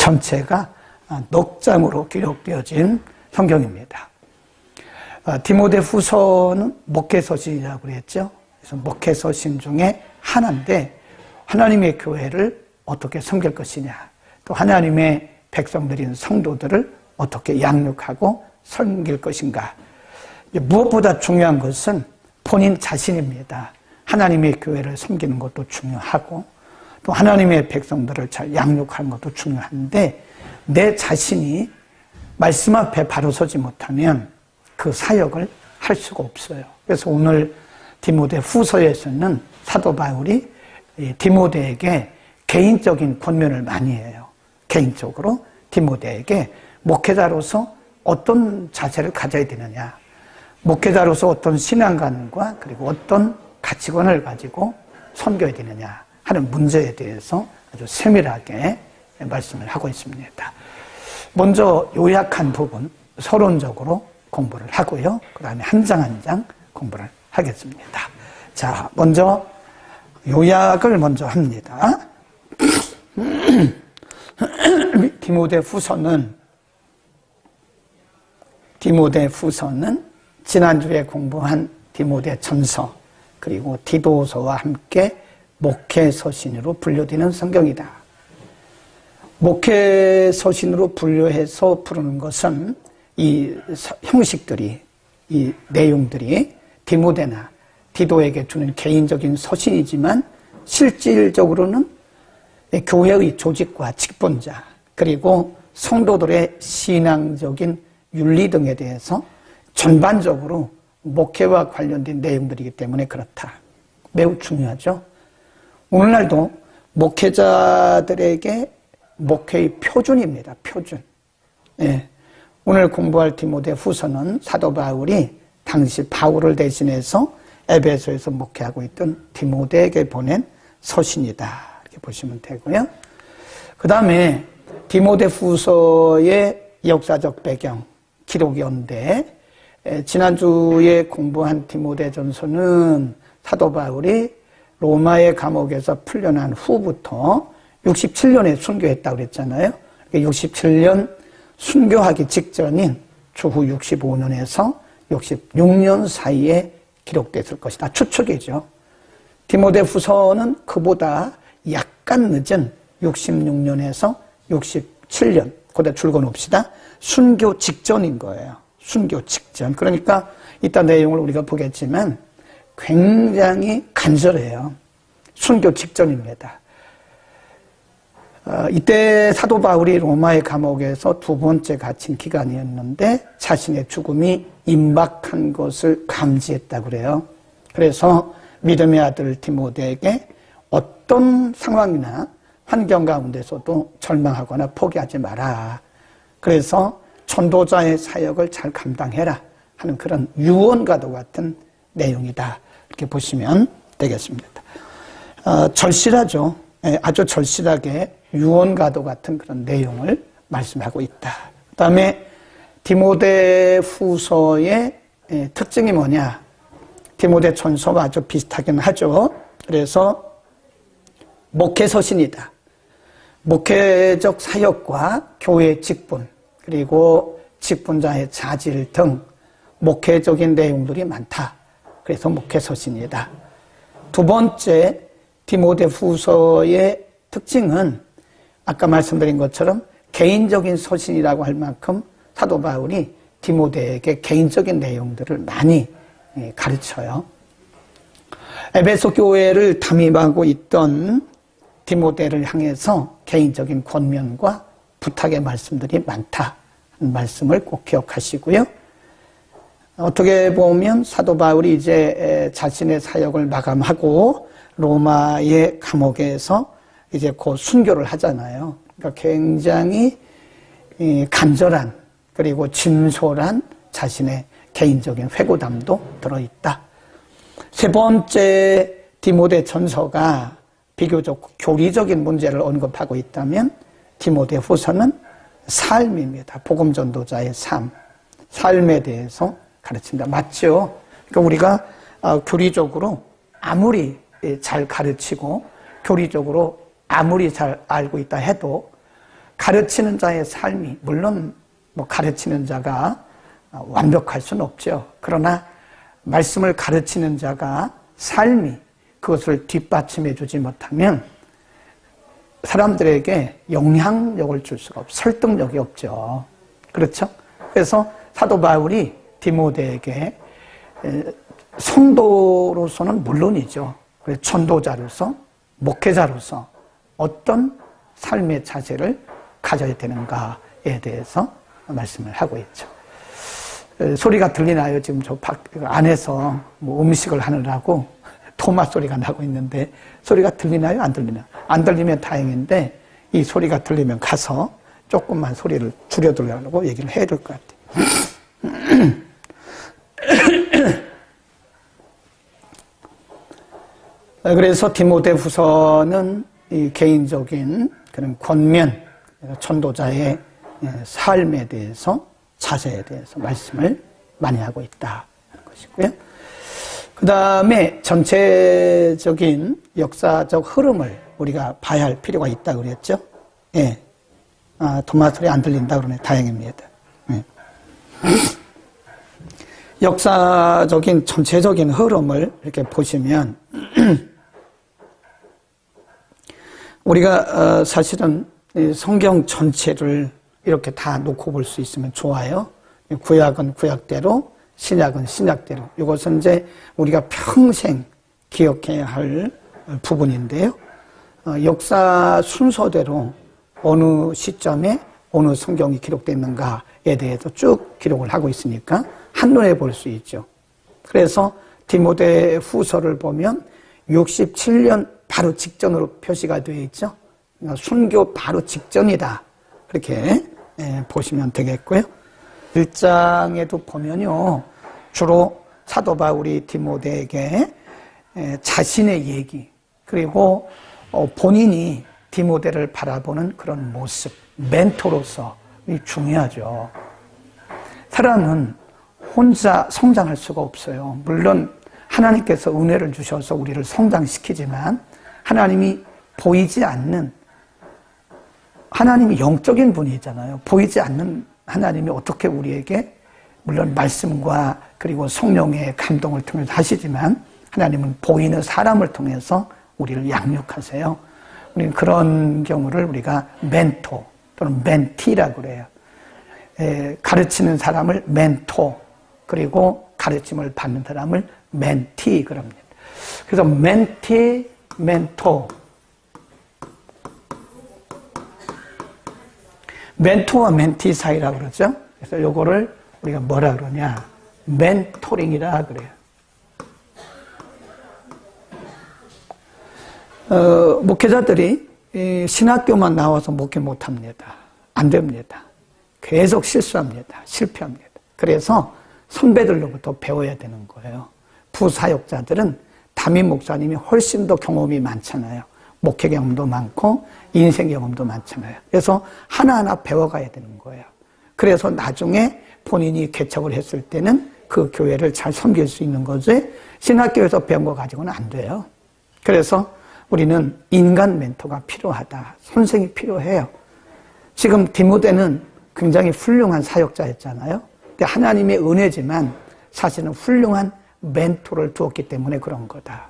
전체가 넉 장으로 기록되어진 성경입니다. 디모데 후서는 목회서신이라고 그랬죠. 그래서 목회서신 중에 하나인데 하나님의 교회를 어떻게 섬길 것이냐, 또 하나님의 백성들인 성도들을 어떻게 양육하고 섬길 것인가. 무엇보다 중요한 것은 본인 자신입니다. 하나님의 교회를 섬기는 것도 중요하고 또 하나님의 백성들을 잘 양육하는 것도 중요한데 내 자신이 말씀 앞에 바로 서지 못하면 그 사역을 할 수가 없어요. 그래서 오늘 디모데 후서에서는 사도 바울이 디모데에게 개인적인 권면을 많이 해요. 개인적으로 디모데에게 목회자로서 어떤 자세를 가져야 되느냐, 목회자로서 어떤 신앙관과 그리고 어떤 가치관을 가지고 섬겨야 되느냐 하는 문제에 대해서 아주 세밀하게 말씀을 하고 있습니다. 먼저 요약한 부분 서론적으로 공부를 하고요. 그 다음에 한 장 한 장 공부를 하겠습니다. 자, 먼저 요약을 먼저 합니다. 디모데 후서는 지난주에 공부한 디모데 전서 그리고 디도서와 함께 목회서신으로 분류되는 성경이다. 목회서신으로 분류해서 부르는 것은 이 형식들이, 이 내용들이 디모데나 디도에게 주는 개인적인 서신이지만 실질적으로는 교회의 조직과 직분자 그리고 성도들의 신앙적인 윤리 등에 대해서 전반적으로 목회와 관련된 내용들이기 때문에 그렇다. 매우 중요하죠. 오늘날도 목회자들에게 목회의 표준입니다. 표준. 네. 오늘 공부할 디모데 후서는 사도 바울이 당시 바울을 대신해서 에베소에서 목회하고 있던 디모데에게 보낸 서신이다. 이렇게 보시면 되고요. 그 다음에 디모데 후서의 역사적 배경, 기록 연대. 지난주에 공부한 디모데 전서는 사도 바울이 로마의 감옥에서 풀려난 후부터 67년에 순교했다고 그랬잖아요. 67년 순교하기 직전인 주후 65년에서 66년 사이에 기록됐을 것이다. 추측이죠. 디모데 후서는 그보다 약간 늦은 66년에서 67년, 거기다 줄여놓읍시다. 순교 직전인 거예요. 순교 직전. 그러니까 이따 내용을 우리가 보겠지만 굉장히 간절해요. 순교 직전입니다. 이때 사도 바울이 로마의 감옥에서 두 번째 갇힌 기간이었는데 자신의 죽음이 임박한 것을 감지했다고 그래요. 그래서 믿음의 아들 디모데에게 어떤 상황이나 환경 가운데서도 절망하거나 포기하지 마라. 그래서 전도자의 사역을 잘 감당해라 하는 그런 유언과도 같은 내용이다. 이렇게 보시면 되겠습니다. 절실하죠. 아주 절실하게 유언과도 같은 그런 내용을 말씀하고 있다. 그 다음에 디모데 후서의 특징이 뭐냐? 디모데 전서와 아주 비슷하긴 하죠. 그래서 목회서신이다. 목회적 사역과 교회 직분, 그리고 직분자의 자질 등 목회적인 내용들이 많다. 그래서 목회서신이다. 두 번째, 디모데 후서의 특징은 아까 말씀드린 것처럼 개인적인 서신이라고 할 만큼 사도 바울이 디모데에게 개인적인 내용들을 많이 가르쳐요. 에베소 교회를 담임하고 있던 디모데를 향해서 개인적인 권면과 부탁의 말씀들이 많다. 말씀을 꼭 기억하시고요. 어떻게 보면 사도 바울이 이제 자신의 사역을 마감하고 로마의 감옥에서 이제 곧 순교를 하잖아요. 그러니까 굉장히 간절한 그리고 진솔한 자신의 개인적인 회고담도 들어있다. 세 번째 디모데 전서가 비교적 교리적인 문제를 언급하고 있다면 디모데 후서는 삶입니다. 복음 전도자의 삶에 대해서 가르친다. 맞죠? 그러니까 우리가 교리적으로 아무리 잘 가르치고 교리적으로 아무리 잘 알고 있다 해도 가르치는 자의 삶이, 물론 뭐 가르치는 자가 완벽할 수는 없죠. 그러나 말씀을 가르치는 자가 삶이 그것을 뒷받침해 주지 못하면 사람들에게 영향력을 줄 수가 없고 설득력이 없죠. 그렇죠? 그래서 사도 바울이 디모데에게 성도로서는 물론이죠. 그래서 전도자로서, 목회자로서 어떤 삶의 자세를 가져야 되는가에 대해서 말씀을 하고 있죠. 소리가 들리나요? 지금 저 안에서 뭐 음식을 하느라고 토마 소리가 나고 있는데 소리가 들리나요? 안 들리나요? 안 들리면 다행인데 이 소리가 들리면 가서 조금만 소리를 줄여들려고 얘기를 해야 될 것 같아요. 그래서 디모데후서는 이 개인적인 그런 권면, 전도자의 삶에 대해서, 자세에 대해서 말씀을 많이 하고 있다는 것이고요. 그 다음에 전체적인 역사적 흐름을 우리가 봐야 할 필요가 있다고 그랬죠. 예. 도마 소리 안 들린다 그러네. 다행입니다. 예. 역사적인 전체적인 흐름을 이렇게 보시면 우리가 사실은 성경 전체를 이렇게 다 놓고 볼 수 있으면 좋아요. 구약은 구약대로, 신약은 신약대로. 이것은 이제 우리가 평생 기억해야 할 부분인데요. 역사 순서대로 어느 시점에 어느 성경이 기록됐는가에 대해서 쭉 기록을 하고 있으니까 한눈에 볼 수 있죠. 그래서 디모데 후서를 보면 67년 바로 직전으로 표시가 되어 있죠. 순교 바로 직전이다. 그렇게 보시면 되겠고요. 1장에도 보면요. 주로 사도 바울이 디모데에게 자신의 얘기 그리고 본인이 디모데를 바라보는 그런 모습, 멘토로서 중요하죠. 사람은 혼자 성장할 수가 없어요. 물론 하나님께서 은혜를 주셔서 우리를 성장시키지만 하나님이 보이지 않는, 하나님이 영적인 분이잖아요. 보이지 않는 하나님이 어떻게 우리에게 물론 말씀과 그리고 성령의 감동을 통해서 하시지만 하나님은 보이는 사람을 통해서 우리를 양육하세요. 우리는 그런 경우를 우리가 멘토 또는 멘티라고 그래요. 가르치는 사람을 멘토, 그리고 가르침을 받는 사람을 멘티 그럽니다. 그래서 멘티, 멘토. 멘토와 멘티 사이라고 그러죠. 그래서 요거를 우리가 뭐라 그러냐? 멘토링이라 그래요. 목회자들이 신학교만 나와서 목회 못합니다. 안 됩니다. 계속 실수합니다. 실패합니다. 그래서 선배들로부터 배워야 되는 거예요. 부사역자들은 담임 목사님이 훨씬 더 경험이 많잖아요. 목회 경험도 많고 인생 경험도 많잖아요. 그래서 하나하나 배워가야 되는 거예요. 그래서 나중에 본인이 개척을 했을 때는 그 교회를 잘 섬길 수 있는 거지 신학교에서 배운 거 가지고는 안 돼요. 그래서 우리는 인간 멘토가 필요하다. 선생이 필요해요. 지금 디모데는 굉장히 훌륭한 사역자였잖아요. 근데 하나님의 은혜지만 사실은 훌륭한 멘토를 두었기 때문에 그런 거다.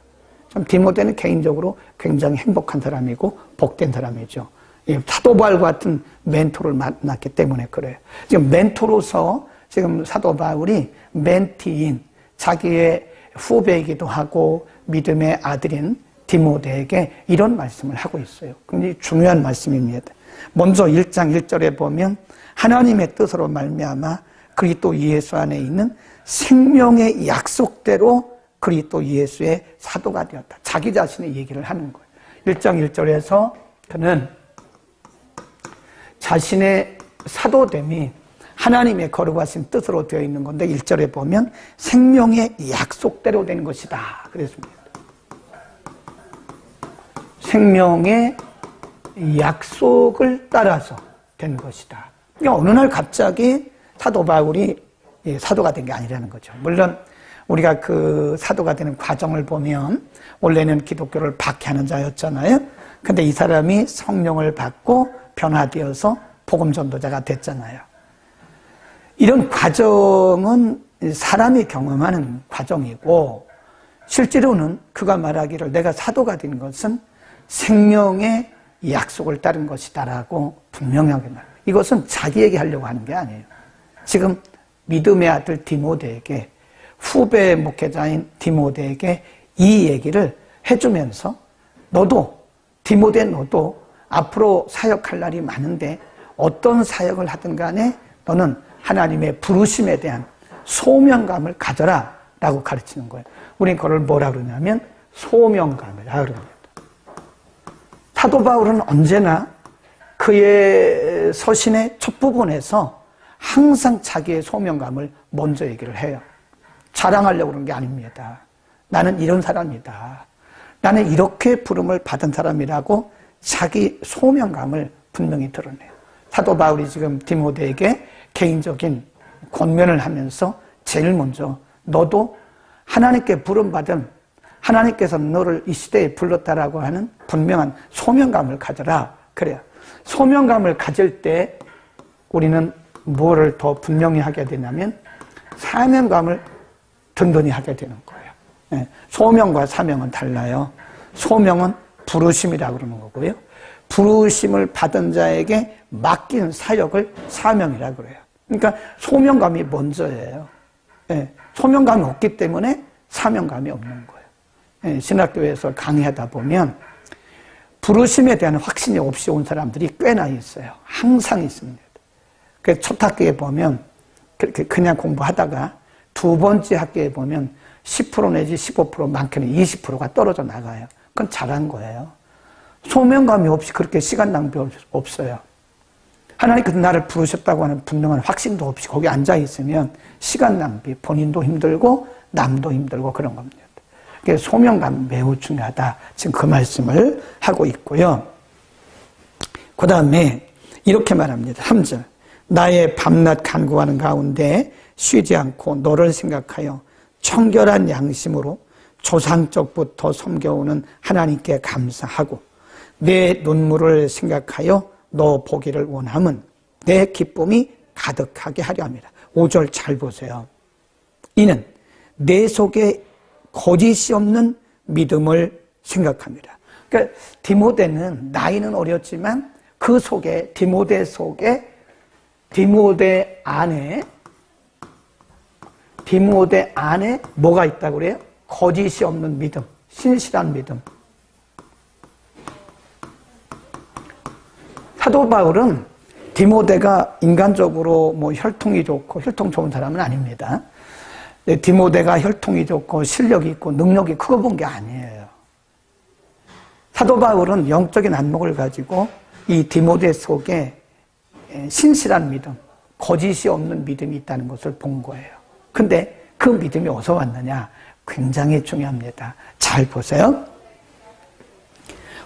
참 디모데는 개인적으로 굉장히 행복한 사람이고 복된 사람이죠. 사도 바울 같은 멘토를 만났기 때문에 그래요. 지금 멘토로서 지금 사도 바울이 멘티인 자기의 후배이기도 하고 믿음의 아들인 디모데에게 이런 말씀을 하고 있어요. 굉장히 중요한 말씀입니다. 먼저 1장 1절에 보면 하나님의 뜻으로 말미암아 그리스도 예수 안에 있는 생명의 약속대로 그리스도 예수의 사도가 되었다. 자기 자신의 얘기를 하는 거예요. 1장 1절에서 그는 자신의 사도됨이 하나님의 거룩하신 뜻으로 되어 있는 건데 1절에 보면 생명의 약속대로 된 것이다. 그랬습니다. 생명의 약속을 따라서 된 것이다. 그러니까 어느 날 갑자기 사도 바울이 사도가 된 게 아니라는 거죠. 물론 우리가 그 사도가 되는 과정을 보면 원래는 기독교를 박해하는 자였잖아요. 근데 이 사람이 성령을 받고 변화되어서 복음 전도자가 됐잖아요. 이런 과정은 사람이 경험하는 과정이고, 실제로는 그가 말하기를 내가 사도가 된 것은 생명의 약속을 따른 것이다라고 분명하게 말합니다. 이것은 자기에게 하려고 하는 게 아니에요. 지금 믿음의 아들 디모데에게, 후배 목회자인 디모데에게 이 얘기를 해주면서, 너도, 디모데 너도 앞으로 사역할 날이 많은데 어떤 사역을 하든 간에 너는 하나님의 부르심에 대한 소명감을 가져라 라고 가르치는 거예요. 우린 그걸 뭐라 그러냐면 소명감이라 그럽니다. 사도 바울은 언제나 그의 서신의 첫 부분에서 항상 자기의 소명감을 먼저 얘기를 해요. 자랑하려고 그러는 게 아닙니다. 나는 이런 사람이다. 나는 이렇게 부름을 받은 사람이라고 자기 소명감을 분명히 드러내요. 사도 바울이 지금 디모데에게 개인적인 권면을 하면서 제일 먼저 너도 하나님께 부름받은, 하나님께서 너를 이 시대에 불렀다라고 하는 분명한 소명감을 가져라. 그래요. 소명감을 가질 때 우리는 뭐를 더 분명히 하게 되냐면 사명감을 든든히 하게 되는 거예요. 네. 소명과 사명은 달라요. 소명은 부르심이라고 그러는 거고요. 부르심을 받은 자에게 맡긴 사역을 사명이라고 그래요. 그러니까 소명감이 먼저예요. 네. 소명감이 없기 때문에 사명감이 없는 거예요. 네. 신학교에서 강의하다 보면 부르심에 대한 확신이 없이 온 사람들이 꽤나 있어요. 항상 있습니다. 그래서 첫 학기에 보면 그렇게 그냥 공부하다가 두 번째 학기에 보면 10% 내지 15%, 많게는 20%가 떨어져 나가요. 그건 잘한 거예요. 소명감이 없이 그렇게 시간 낭비 없어요. 하나님께서 나를 부르셨다고 하는 분명한 확신도 없이 거기 앉아있으면 시간 낭비, 본인도 힘들고 남도 힘들고 그런 겁니다. 그래서 소명감 매우 중요하다. 지금 그 말씀을 하고 있고요. 그 다음에 이렇게 말합니다. 3절. 나의 밤낮 간구하는 가운데 쉬지 않고 너를 생각하여 청결한 양심으로 조상적부터 섬겨오는 하나님께 감사하고 내 눈물을 생각하여 너 보기를 원함은 내 기쁨이 가득하게 하려 합니다. 5절 잘 보세요. 이는 내 속에 거짓이 없는 믿음을 생각합니다. 그러니까 디모데는 나이는 어렸지만 그 속에 디모데 속에 디모데 안에 뭐가 있다고 그래요? 거짓이 없는 믿음, 신실한 믿음. 사도 바울은 디모데가 인간적으로 뭐 혈통이 좋고 혈통 좋은 사람은 아닙니다. 디모데가 혈통이 좋고 실력이 있고 능력이 크고 본 게 아니에요. 사도 바울은 영적인 안목을 가지고 이 디모데 속에 신실한 믿음, 거짓이 없는 믿음이 있다는 것을 본 거예요. 근데 그 믿음이 어디서 왔느냐? 굉장히 중요합니다. 잘 보세요.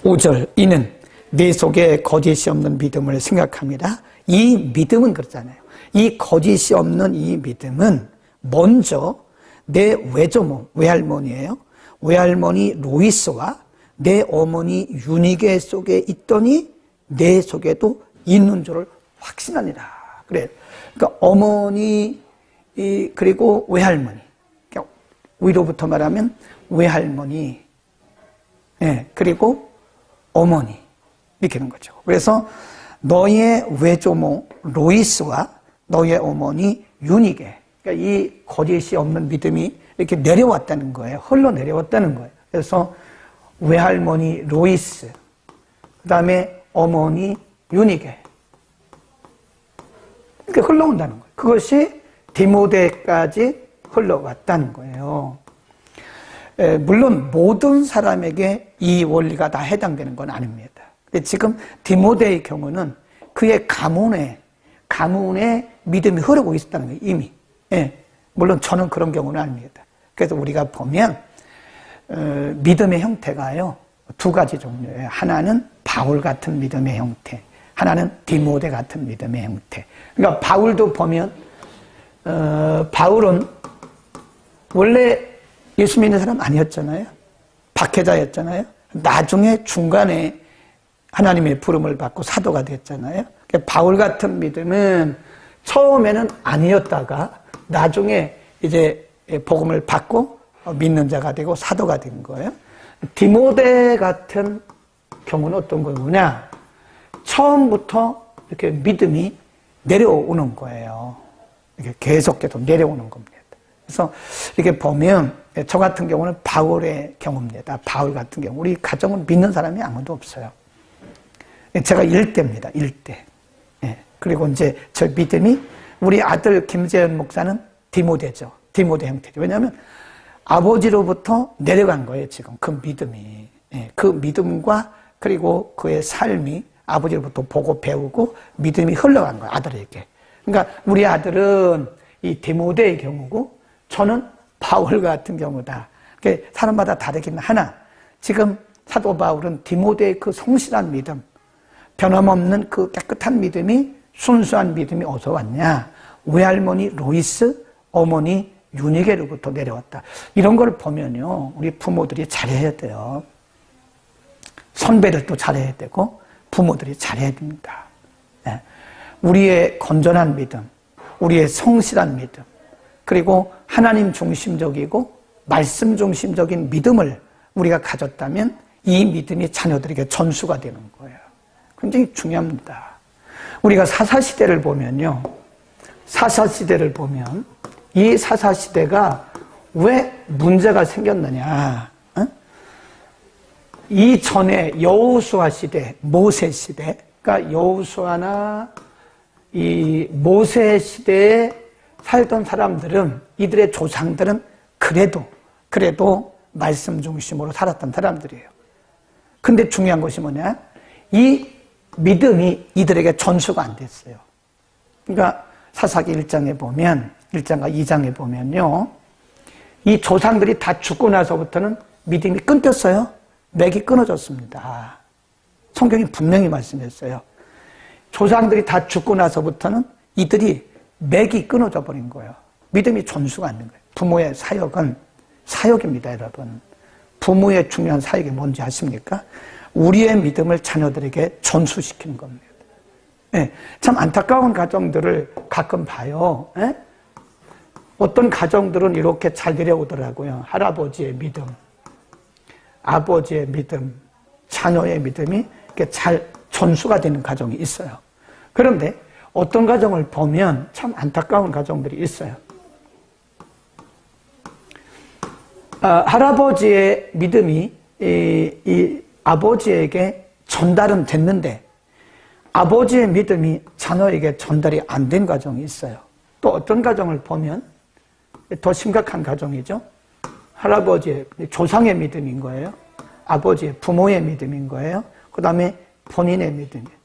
5절, 이는 내 속에 거짓이 없는 믿음을 생각합니다. 이 믿음은 그렇잖아요. 이 거짓이 없는 이 믿음은 먼저 내 외조모, 외할머니예요. 외할머니 로이스와 내 어머니 유니게 속에 있더니 내 속에도 있는 줄을 확신하니라. 그래. 그러니까 어머니 그리고 외할머니. 그러니까 위로부터 말하면 외할머니, 예, 그리고 어머니 이렇게 하는 거죠. 그래서 너의 외조모 로이스와 너의 어머니 유니게, 그러니까 이 거짓이 없는 믿음이 이렇게 내려왔다는 거예요. 흘러내려왔다는 거예요. 그래서 외할머니 로이스, 그 다음에 어머니 유니게 이렇게 흘러온다는 거예요. 그것이 디모데까지 흘러왔다는 거예요. 물론 모든 사람에게 이 원리가 다 해당되는 건 아닙니다. 근데 지금 디모데의 경우는 그의 가문에 믿음이 흐르고 있었다는 거예요, 이미. 예, 물론 저는 그런 경우는 아닙니다. 그래서 우리가 보면 믿음의 형태가요, 두 가지 종류예요. 하나는 바울 같은 믿음의 형태, 하나는 디모데 같은 믿음의 형태. 그러니까 바울도 보면 바울은 원래 예수 믿는 사람 아니었잖아요. 박해자였잖아요. 나중에 중간에 하나님의 부름을 받고 사도가 됐잖아요. 바울 같은 믿음은 처음에는 아니었다가 나중에 이제 복음을 받고 믿는 자가 되고 사도가 된 거예요. 디모데 같은 경우는 어떤 거냐? 처음부터 이렇게 믿음이 내려오는 거예요. 이렇게 계속해서 내려오는 겁니다. 그래서 이렇게 보면 저 같은 경우는 바울의 경우입니다. 바울 같은 경우 우리 가정은 믿는 사람이 아무도 없어요. 제가 일대입니다. 일대. 그리고 이제 저 믿음이 우리 아들 김재현 목사는 디모데죠. 디모데 형태죠. 왜냐하면 아버지로부터 내려간 거예요. 지금 그 믿음이. 그 믿음과 그리고 그의 삶이 아버지로부터 보고 배우고 믿음이 흘러간 거예요. 아들에게. 그러니까 우리 아들은 이 디모데의 경우고 저는 바울 같은 경우다. 사람마다 다르긴 하나 지금 사도 바울은 디모데의 그 성실한 믿음, 변함없는 그 깨끗한 믿음이 순수한 믿음이 어디서 왔냐? 외할머니 로이스, 어머니 유니게로부터 내려왔다. 이런 걸 보면요, 우리 부모들이 잘해야 돼요. 선배들도 잘해야 되고 부모들이 잘해야 됩니다. 우리의 건전한 믿음, 우리의 성실한 믿음, 그리고 하나님 중심적이고 말씀 중심적인 믿음을 우리가 가졌다면 이 믿음이 자녀들에게 전수가 되는 거예요. 굉장히 중요합니다. 우리가 사사시대를 보면요, 사사시대를 보면 이 사사시대가 왜 문제가 생겼느냐? 이전에 여호수아 시대, 모세 시대, 그러니까 여호수아나 이 모세 시대에 살던 사람들은, 이들의 조상들은 그래도 말씀 중심으로 살았던 사람들이에요. 근데 중요한 것이 뭐냐? 이 믿음이 이들에게 전수가 안 됐어요. 그러니까 사사기 1장에 보면, 1장과 2장에 보면요, 이 조상들이 다 죽고 나서부터는 믿음이 끊겼어요. 맥이 끊어졌습니다. 성경이 분명히 말씀했어요. 조상들이 다 죽고 나서부터는 이들이 맥이 끊어져 버린 거예요. 믿음이 전수가 안 된 거예요. 부모의 사역은 사역입니다, 여러분. 부모의 중요한 사역이 뭔지 아십니까? 우리의 믿음을 자녀들에게 전수시키는 겁니다. 참 안타까운 가정들을 가끔 봐요. 어떤 가정들은 이렇게 잘 내려오더라고요. 할아버지의 믿음, 아버지의 믿음, 자녀의 믿음이 이렇게 잘 전수가 되는 가정이 있어요. 그런데 어떤 가정을 보면 참 안타까운 가정들이 있어요. 할아버지의 믿음이 이 아버지에게 전달은 됐는데 아버지의 믿음이 자녀에게 전달이 안 된 가정이 있어요. 또 어떤 가정을 보면 더 심각한 가정이죠. 할아버지의 조상의 믿음인 거예요. 아버지의 부모의 믿음인 거예요. 그 다음에 본인의 믿음이에요.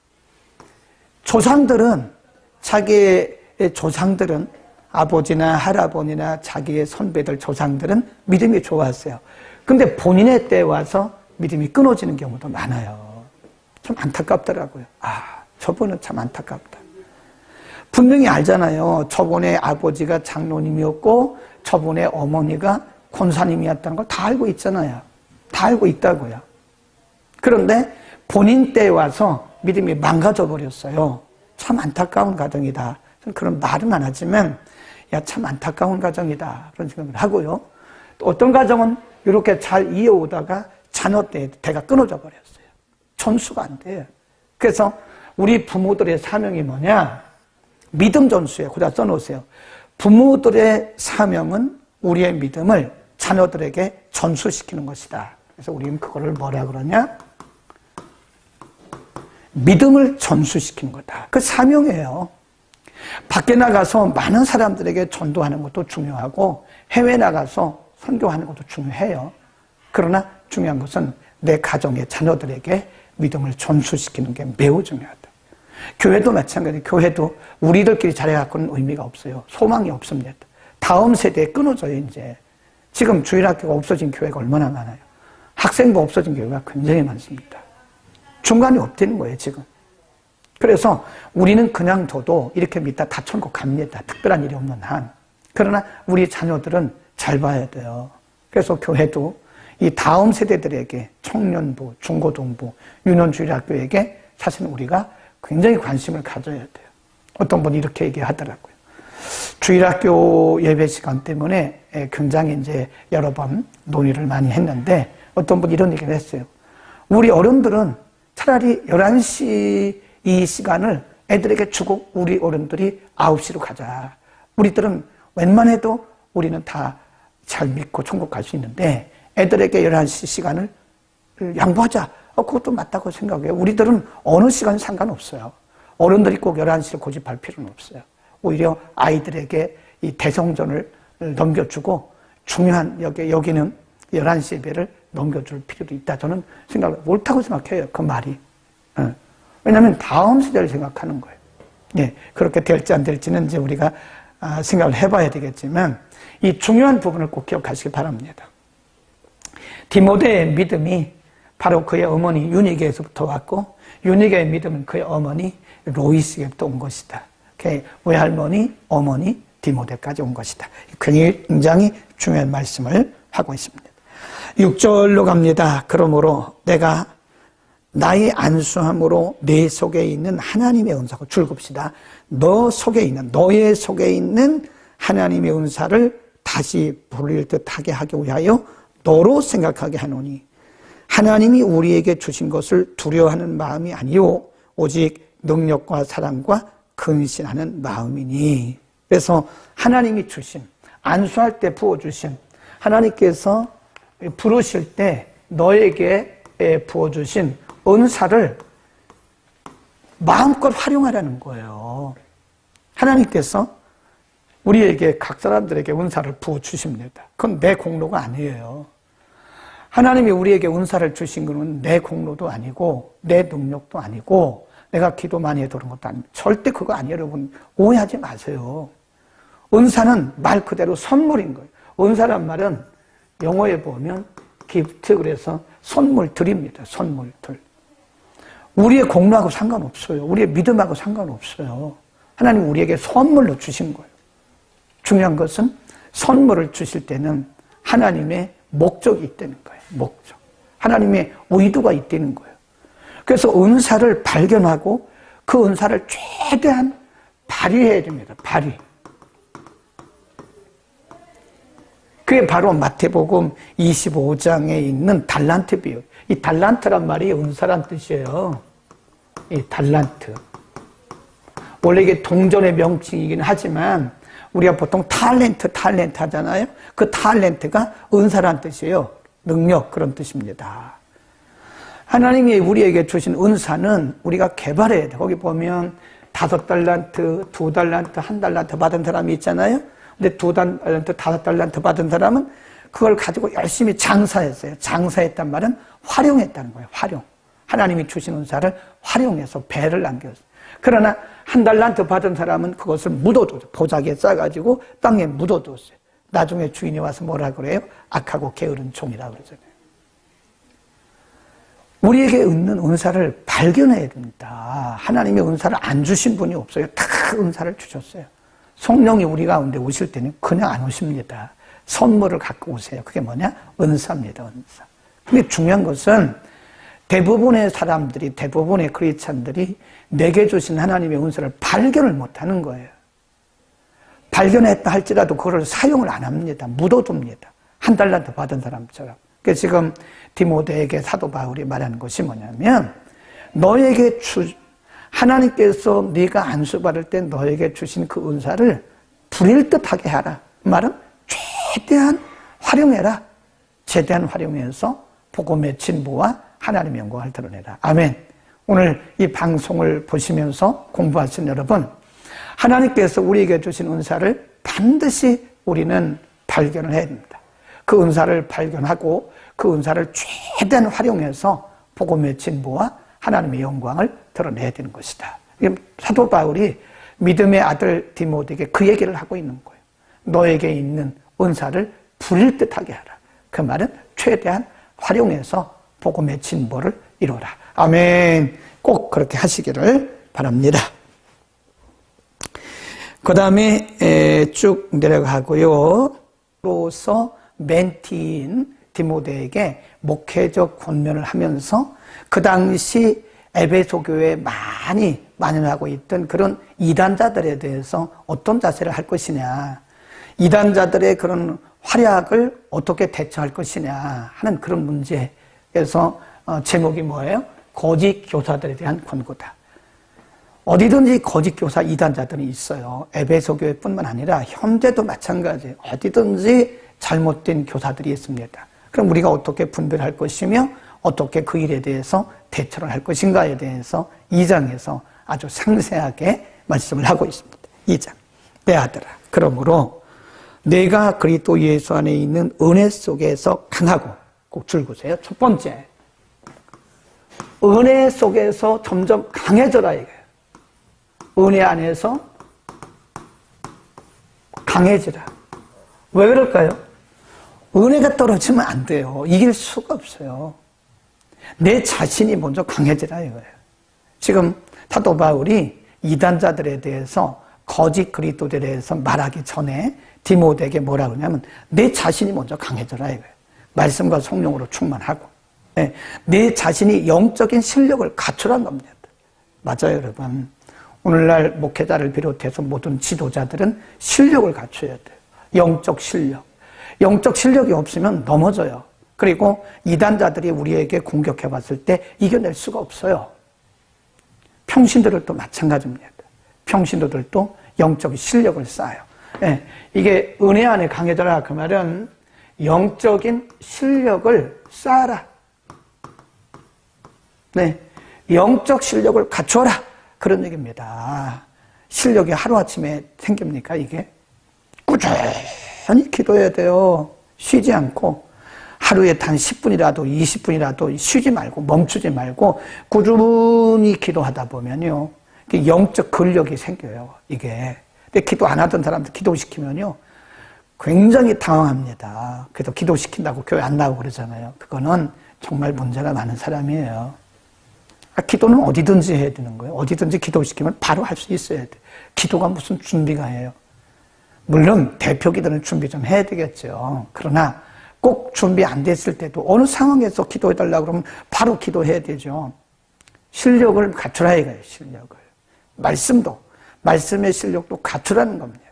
자기의 조상들은 아버지나 할아버지나 자기의 선배들 조상들은 믿음이 좋았어요. 근데 본인의 때에 와서 믿음이 끊어지는 경우도 많아요. 참 안타깝더라고요. 저분은 참 안타깝다. 분명히 알잖아요. 저분의 아버지가 장로님이었고 저분의 어머니가 권사님이었다는 걸 다 알고 있잖아요. 다 알고 있다고요. 그런데 본인 때에 와서 믿음이 망가져 버렸어요. 참 안타까운 가정이다. 저는 그런 말은 안 하지만 참 안타까운 가정이다 그런 생각을 하고요. 또 어떤 가정은 이렇게 잘 이어오다가 자녀 때 대가 끊어져 버렸어요. 전수가 안 돼요. 그래서 우리 부모들의 사명이 뭐냐? 믿음 전수예요. 거기다 써놓으세요. 부모들의 사명은 우리의 믿음을 자녀들에게 전수시키는 것이다. 그래서 우리는 그거를 뭐라 그러냐? 믿음을 전수시키는 거다. 그 사명이에요. 밖에 나가서 많은 사람들에게 전도하는 것도 중요하고 해외 나가서 선교하는 것도 중요해요. 그러나 중요한 것은 내 가정의 자녀들에게 믿음을 전수시키는 게 매우 중요하다. 교회도 마찬가지예요. 교회도 우리들끼리 잘해갖고는 의미가 없어요. 소망이 없습니다. 다음 세대에 끊어져요. 이제 지금 주일학교가 없어진 교회가 얼마나 많아요. 학생부 없어진 교회가 굉장히 많습니다. 중간이 없다는 거예요, 지금. 그래서 우리는 그냥 둬도 이렇게 믿다 다 천국 갑니다. 특별한 일이 없는 한. 그러나 우리 자녀들은 잘 봐야 돼요. 그래서 교회도 이 다음 세대들에게 청년부, 중고등부, 유년주일학교에게 사실은 우리가 굉장히 관심을 가져야 돼요. 어떤 분이 이렇게 얘기하더라고요. 주일학교 예배 시간 때문에 굉장히 이제 여러 번 논의를 많이 했는데 어떤 분이 이런 얘기를 했어요. 우리 어른들은 차라리 11시 이 시간을 애들에게 주고 우리 어른들이 9시로 가자. 우리들은 웬만해도 우리는 다 잘 믿고 천국 갈 수 있는데 애들에게 11시 시간을 양보하자. 그것도 맞다고 생각해요. 우리들은 어느 시간 상관없어요. 어른들이 꼭 11시를 고집할 필요는 없어요. 오히려 아이들에게 이 대성전을 넘겨주고 중요한 여기는 11시 예배를 넘겨줄 필요도 있다. 저는 생각을 옳다고 생각해요. 그 말이. 왜냐하면 다음 세대를 생각하는 거예요. 예, 그렇게 될지 안 될지는 이제 우리가 생각을 해봐야 되겠지만 이 중요한 부분을 꼭 기억하시기 바랍니다. 디모데의 믿음이 바로 그의 어머니 유니게에서부터 왔고 유니게의 믿음은 그의 어머니 로이스에부터 온 것이다. 그의 외할머니, 어머니 디모데까지 온 것이다. 굉장히 중요한 말씀을 하고 있습니다. 6절로 갑니다. 그러므로 내가 나의 안수함으로 내 속에 있는 하나님의 은사고 줄급시다. 너의 속에 있는 하나님의 은사를 다시 부릴 듯하게 하기 위하여 너로 생각하게 하노니 하나님이 우리에게 주신 것을 두려워하는 마음이 아니요 오직 능력과 사랑과 근신하는 마음이니. 그래서 하나님이 주신, 안수할 때 부어주신, 하나님께서 부르실 때 너에게 부어주신 은사를 마음껏 활용하라는 거예요. 하나님께서 우리에게 각 사람들에게 은사를 부어주십니다. 그건 내 공로가 아니에요. 하나님이 우리에게 은사를 주신 것은 내 공로도 아니고 내 능력도 아니고 내가 기도 많이 해도 그런 것도 아닙니다. 절대 그거 아니에요. 여러분 오해하지 마세요. 은사는 말 그대로 선물인 거예요. 은사란 말은 영어에 보면 기프트, 그래서 선물들입니다. 선물들. 우리의 공로하고 상관없어요. 우리의 믿음하고 상관없어요. 하나님 우리에게 선물로 주신 거예요. 중요한 것은 선물을 주실 때는 하나님의 목적이 있다는 거예요. 목적. 하나님의 의도가 있다는 거예요. 그래서 은사를 발견하고 그 은사를 최대한 발휘해야 됩니다. 발휘. 그게 바로 마태복음 25장에 있는 달란트 비유. 이 달란트란 말이 은사란 뜻이에요. 이 달란트. 원래 이게 동전의 명칭이긴 하지만 우리가 보통 탤런트 하잖아요. 그 탤런트가 은사란 뜻이에요. 능력, 그런 뜻입니다. 하나님이 우리에게 주신 은사는 우리가 개발해야 돼. 거기 보면 5달란트, 2달란트, 1달란트 받은 사람이 있잖아요. 근데 2달란트, 5달란트 받은 사람은 그걸 가지고 열심히 장사했어요. 장사했단 말은 활용했다는 거예요. 활용. 하나님이 주신 은사를 활용해서 배를 남겼어요. 그러나 1달란트 받은 사람은 그것을 묻어뒀어요. 보자기에 싸가지고 땅에 묻어뒀어요. 나중에 주인이 와서 뭐라 그래요? 악하고 게으른 종이라고 그러잖아요. 우리에게 있는 은사를 발견해야 됩니다. 하나님의 은사를 안 주신 분이 없어요. 다 은사를 주셨어요. 성령이 우리 가운데 오실 때는 그냥 안 오십니다. 선물을 갖고 오세요. 그게 뭐냐? 은사입니다. 은사. 근데 중요한 것은 대부분의 사람들이, 대부분의 크리스찬들이 내게 주신 하나님의 은사를 발견을 못하는 거예요. 발견했다 할지라도 그걸 사용을 안 합니다. 묻어둡니다. 1달란트 받은 사람처럼. 그래서 지금 디모데에게 사도 바울이 말하는 것이 뭐냐면 너에게 하나님께서 네가 안수받을 때 너에게 주신 그 은사를 부릴 듯하게 하라. 그 말은 최대한 활용해라. 최대한 활용해서 복음의 진보와 하나님의 영광을 드러내라. 아멘. 오늘 이 방송을 보시면서 공부하신 여러분, 하나님께서 우리에게 주신 은사를 반드시 우리는 발견을 해야 됩니다. 그 은사를 발견하고 그 은사를 최대한 활용해서 복음의 진보와 하나님의 영광을 드러내야 되는 것이다. 사도 바울이 믿음의 아들 디모데에게 그 얘기를 하고 있는 거예요. 너에게 있는 은사를 부릴 듯하게 하라. 그 말은 최대한 활용해서 복음의 진보를 이루라. 아멘. 꼭 그렇게 하시기를 바랍니다. 그 다음에 쭉 내려가고요. 로서 멘티인 디모데에게 목회적 권면을 하면서 그 당시 에베소 교회에 많이 만연하고 있던 그런 이단자들에 대해서 어떤 자세를 할 것이냐, 이단자들의 그런 활약을 어떻게 대처할 것이냐 하는 그런 문제에서 제목이 뭐예요? 거짓 교사들에 대한 권고다. 어디든지 거짓 교사 이단자들이 있어요. 에베소 교회뿐만 아니라 현재도 마찬가지예요. 어디든지 잘못된 교사들이 있습니다. 그럼 우리가 어떻게 분별할 것이며 어떻게 그 일에 대해서 대처를 할 것인가에 대해서 2장에서 아주 상세하게 말씀을 하고 있습니다. 2장. 내 아들아, 그러므로 내가 그리스도 예수 안에 있는 은혜 속에서 강하고, 꼭 줄구세요. 첫 번째, 은혜 속에서 점점 강해져라 이거예요. 은혜 안에서 강해지라. 왜 그럴까요? 은혜가 떨어지면 안 돼요. 이길 수가 없어요. 내 자신이 먼저 강해지라 이거예요. 지금 사도 바울이 이단자들에 대해서, 거짓 그리스도들에 대해서 말하기 전에 디모데에게 뭐라 그러냐면 내 자신이 먼저 강해져라 이거예요. 말씀과 성령으로 충만하고, 내 자신이 영적인 실력을 갖추라는 겁니다. 맞아요, 여러분. 오늘날 목회자를 비롯해서 모든 지도자들은 실력을 갖춰야 돼요. 영적 실력. 영적 실력이 없으면 넘어져요. 그리고 이단자들이 우리에게 공격해 봤을 때 이겨낼 수가 없어요. 평신도들도 마찬가지입니다. 평신도들도 영적 실력을 쌓아요. 이게 은혜 안에 강해져라 그 말은 영적인 실력을 쌓아라. 영적 실력을 갖춰라. 그런 얘기입니다. 실력이 하루아침에 생깁니까, 이게? 꾸준히 기도해야 돼요. 쉬지 않고. 하루에 단 10분이라도 20분이라도 쉬지 말고 멈추지 말고 꾸준히 기도하다 보면요. 영적 근력이 생겨요, 이게. 근데 기도 안 하던 사람들 기도시키면요. 굉장히 당황합니다. 그래서 기도시킨다고 교회 안 나오고 그러잖아요. 그거는 정말 문제가 많은 사람이에요. 기도는 어디든지 해야 되는 거예요. 어디든지 기도시키면 바로 할 수 있어야 돼. 기도가 무슨 준비가 해요. 물론 대표 기도는 준비 좀 해야 되겠죠. 그러나 꼭 준비 안 됐을 때도 어느 상황에서 기도해달라고 그러면 바로 기도해야 되죠. 실력을 갖추라 이거예요. 실력을. 말씀의 실력도 갖추라는 겁니다.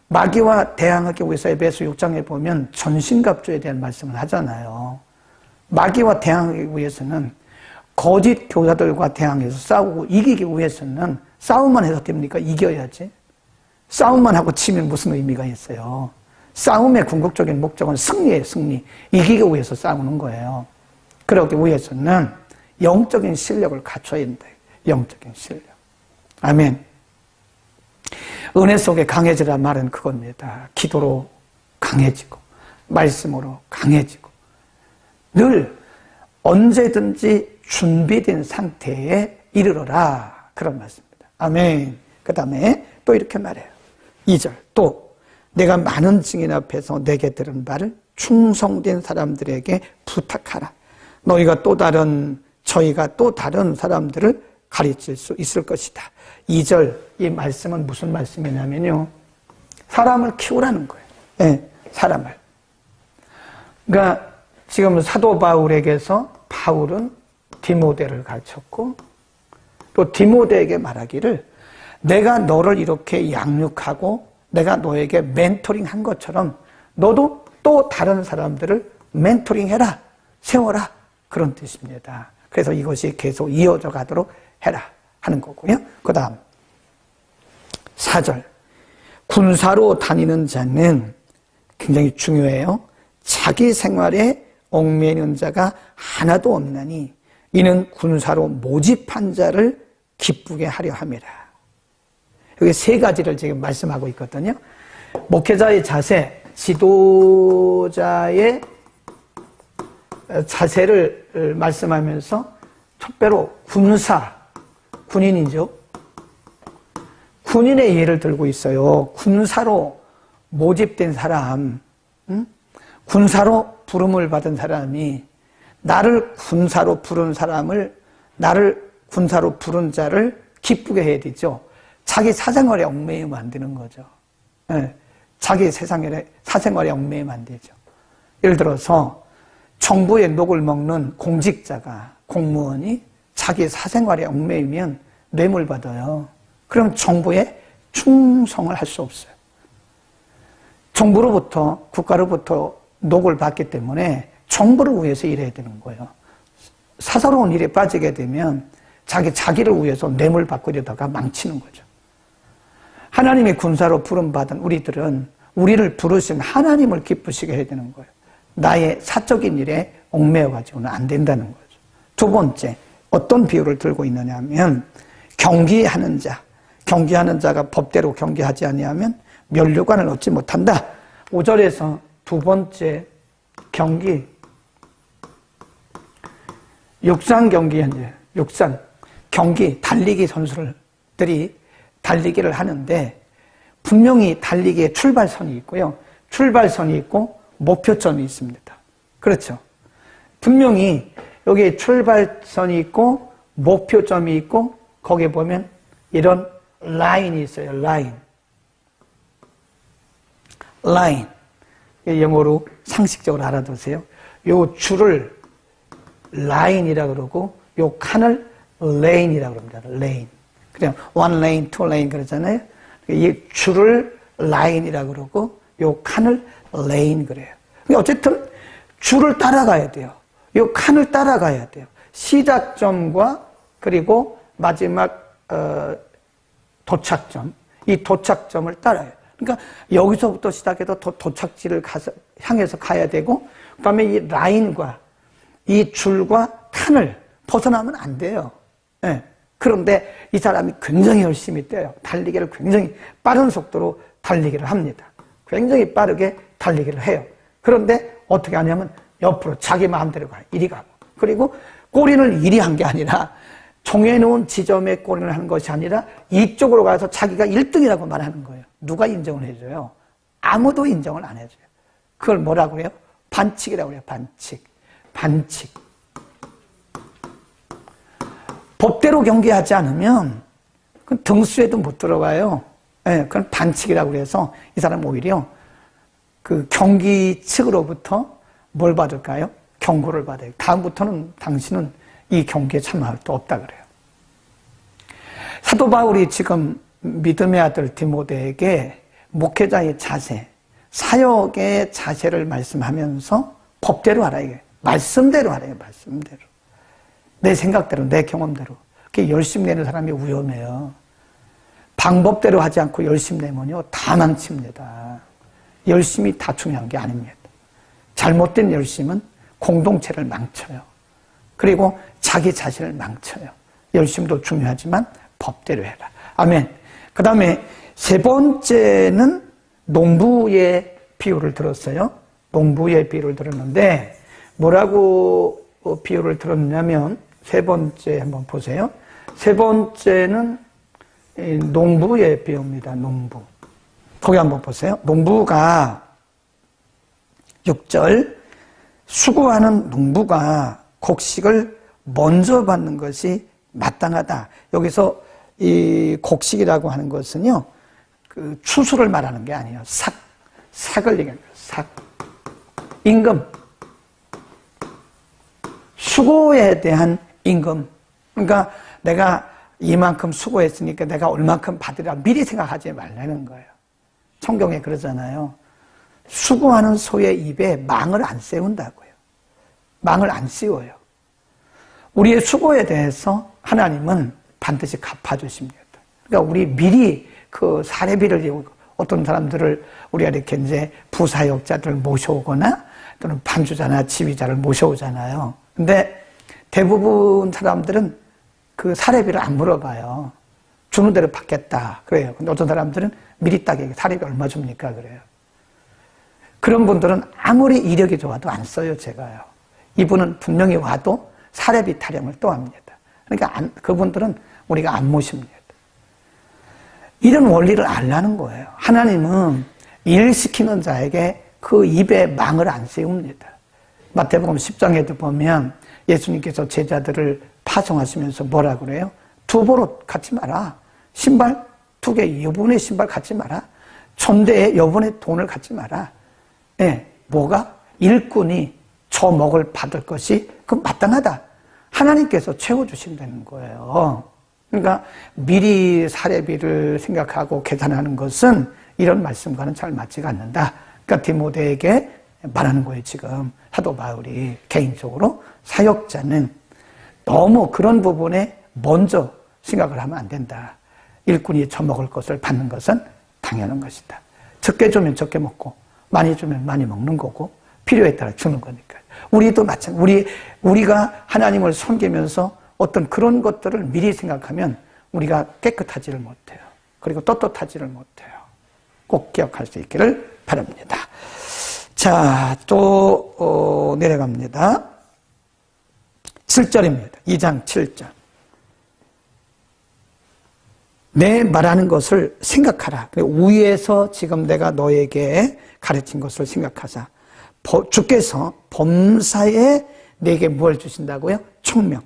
마귀와 대항하기 위해서 에베소 6장에 보면 전신갑주에 대한 말씀을 하잖아요. 마귀와 대항하기 위해서는 거짓 교사들과 대항해서 싸우고 이기기 위해서는 싸움만 해서 됩니까? 이겨야지. 싸움만 하고 치면 무슨 의미가 있어요? 싸움의 궁극적인 목적은 승리예요, 승리. 이기기 위해서 싸우는 거예요. 그러기 위해서는 영적인 실력을 갖춰야 된다. 영적인 실력. 아멘. 은혜 속에 강해지란 말은 그겁니다. 기도로 강해지고, 말씀으로 강해지고, 늘 언제든지 준비된 상태에 이르러라. 그런 말씀입니다. 아멘. 그 다음에 또 이렇게 말해요. 2절. 또 내가 많은 증인 앞에서 내게 들은 바를 충성된 사람들에게 부탁하라. 저희가 또 다른 사람들을 가르칠 수 있을 것이다. 2절 이 말씀은 무슨 말씀이냐면요. 사람을 키우라는 거예요. 사람을. 그러니까 지금 사도 바울에게서 바울은 디모데를 가르쳤고 또 디모데에게 말하기를 내가 너를 이렇게 양육하고 내가 너에게 멘토링 한 것처럼 너도 또 다른 사람들을 멘토링해라. 세워라. 그런 뜻입니다. 그래서 이것이 계속 이어져 가도록 해라 하는 거고요. 그 다음 4절 군사로 다니는 자는 굉장히 중요해요. 자기 생활에 얽매이는 자가 하나도 없나니 이는 군사로 모집한 자를 기쁘게 하려 함이라. 여기 세 가지를 지금 말씀하고 있거든요. 목회자의 자세, 지도자의 자세를 말씀하면서 특별로 군인이죠. 군인의 예를 들고 있어요. 군사로 모집된 사람, 군사로 부름을 받은 사람이 나를 군사로 부른 자를 기쁘게 해야 되죠. 자기 사생활에 얽매이면 안 되는 거죠. 자기 사생활에 얽매이면 안 되죠. 예를 들어서 정부의 녹을 먹는 공직자가, 공무원이 자기 사생활에 얽매이면 뇌물 받아요. 그럼 정부에 충성을 할 수 없어요. 정부로부터, 국가로부터 녹을 받기 때문에 정부를 위해서 일해야 되는 거예요. 사사로운 일에 빠지게 되면 자기를 위해서 뇌물 받고 이러다가 망치는 거죠. 하나님의 군사로 부름받은 우리들은 우리를 부르신 하나님을 기쁘시게 해야 되는 거예요. 나의 사적인 일에 얽매여가지고는 안 된다는 거죠. 두 번째, 어떤 비유를 들고 있느냐 하면 경기하는 자가 법대로 경기하지 아니하면 면류관을 얻지 못한다. 5절에서 두 번째 경기, 육상 경기, 현재 육상 경기, 달리기 선수들이 달리기를 하는데 분명히 달리기에 출발선이 있고요. 출발선이 있고 목표점이 있습니다. 그렇죠. 분명히 여기에 출발선이 있고 목표점이 있고 거기에 보면 이런 라인이 있어요. 라인. 영어로 상식적으로 알아두세요. 요 줄을 라인이라고 그러고 요 칸을 레인이라고 그럽니다. 레인. 그냥 one lane, two lane 그러잖아요. 이 줄을 라인이라고 그러고 요 칸을 레인 그래요. 어쨌든 줄을 따라가야 돼요. 요 칸을 따라가야 돼요. 시작점과 그리고 마지막 도착점, 이 도착점을 따라요. 그러니까 여기서부터 시작해서 도착지를 향해서 가야 되고, 그 다음에 이 라인과 이 줄과 칸을 벗어나면 안 돼요. 네. 그런데 이 사람이 굉장히 열심히 뛰어요. 달리기를 굉장히 빠른 속도로 달리기를 합니다. 굉장히 빠르게 달리기를 해요. 그런데 어떻게 하냐면 옆으로 자기 마음대로 가요. 이리 가고. 그리고 꼬리를 이리 한 게 아니라 정해놓은 지점에 꼬리를 하는 것이 아니라 이쪽으로 가서 자기가 1등이라고 말하는 거예요. 누가 인정을 해줘요? 아무도 인정을 안 해줘요. 그걸 뭐라고 해요? 반칙이라고 해요. 반칙. 법대로 경기하지 않으면 그건 등수에도 못 들어가요. 네, 그건 반칙이라고 해서 이 사람은 오히려 그 경기 측으로부터 뭘 받을까요? 경고를 받아요. 다음부터는 당신은 이 경기에 참여할 수 없다 그래요. 사도 바울이 지금 믿음의 아들 디모데에게 목회자의 자세, 사역의 자세를 말씀하면서 법대로 하라 이게 말씀대로 하래요. 말씀대로. 내 생각대로, 내 경험대로. 그렇게 열심 내는 사람이 위험해요. 방법대로 하지 않고 열심 내면요, 다 망칩니다. 열심이 다 중요한 게 아닙니다. 잘못된 열심은 공동체를 망쳐요. 그리고 자기 자신을 망쳐요. 열심도 중요하지만 법대로 해라. 아멘. 그 다음에 세 번째는 농부의 비유를 들었어요. 농부의 비유를 들었는데 뭐라고 비유를 들었냐면 세 번째 한번 보세요. 세 번째는 농부의 비유입니다. 농부. 거기 한번 보세요. 농부가 6절 수고하는 농부가 곡식을 먼저 받는 것이 마땅하다. 여기서 이 곡식이라고 하는 것은요, 그 추수를 말하는 게 아니에요. 삭을 얘기합니다. 임금. 수고에 대한 임금. 그러니까 내가 이만큼 수고했으니까 내가 얼만큼 받으라 미리 생각하지 말라는 거예요. 성경에 그러잖아요. 수고하는 소의 입에 망을 안 세운다고요. 망을 안 씌워요. 우리의 수고에 대해서 하나님은 반드시 갚아주십니다. 그러니까 우리 미리 그 사례비를, 어떤 사람들을 우리가 이렇게 이제 부사역자들을 모셔오거나 또는 반주자나 지휘자를 모셔오잖아요. 근데 대부분 사람들은 그 사례비를 안 물어봐요. 주는 대로 받겠다 그래요. 근데 어떤 사람들은 미리 따게 사례비 얼마 줍니까 그래요. 그런 분들은 아무리 이력이 좋아도 안 써요. 제가요. 이분은 분명히 와도 사례비 타령을 또 합니다. 그러니까 그분들은 우리가 안 모십니다. 이런 원리를 알라는 거예요. 하나님은 일 시키는 자에게 그 입에 망을 안 세웁니다. 마태복음 10장에도 보면 예수님께서 제자들을 파송하시면서 뭐라 그래요? 두보로 갖지 마라. 신발 2개, 여분의 신발 갖지 마라. 천대에 여분의 돈을 갖지 마라. 예, 뭐가? 일꾼이 저목을 받을 것이 그 마땅하다. 하나님께서 채워주신다는 거예요. 그러니까 미리 사례비를 생각하고 계산하는 것은 이런 말씀과는 잘 맞지가 않는다. 그러니까 디모데에게 말하는 거예요. 지금 사도 바울이 개인적으로 사역자는 너무 그런 부분에 먼저 생각을 하면 안 된다. 일꾼이 저먹을 것을 받는 것은 당연한 것이다. 적게 주면 적게 먹고 많이 주면 많이 먹는 거고 필요에 따라 주는 거니까. 우리도 마찬가지. 우리가 하나님을 섬기면서 어떤 그런 것들을 미리 생각하면 우리가 깨끗하지를 못해요. 그리고 떳떳하지를 못해요. 꼭 기억할 수 있기를 바랍니다. 자, 또 내려갑니다. 7절입니다. 2장 7절. 내 말하는 것을 생각하라. 위에서 지금 내가 너에게 가르친 것을 생각하자. 주께서 범사에 내게 뭘 주신다고요? 총명.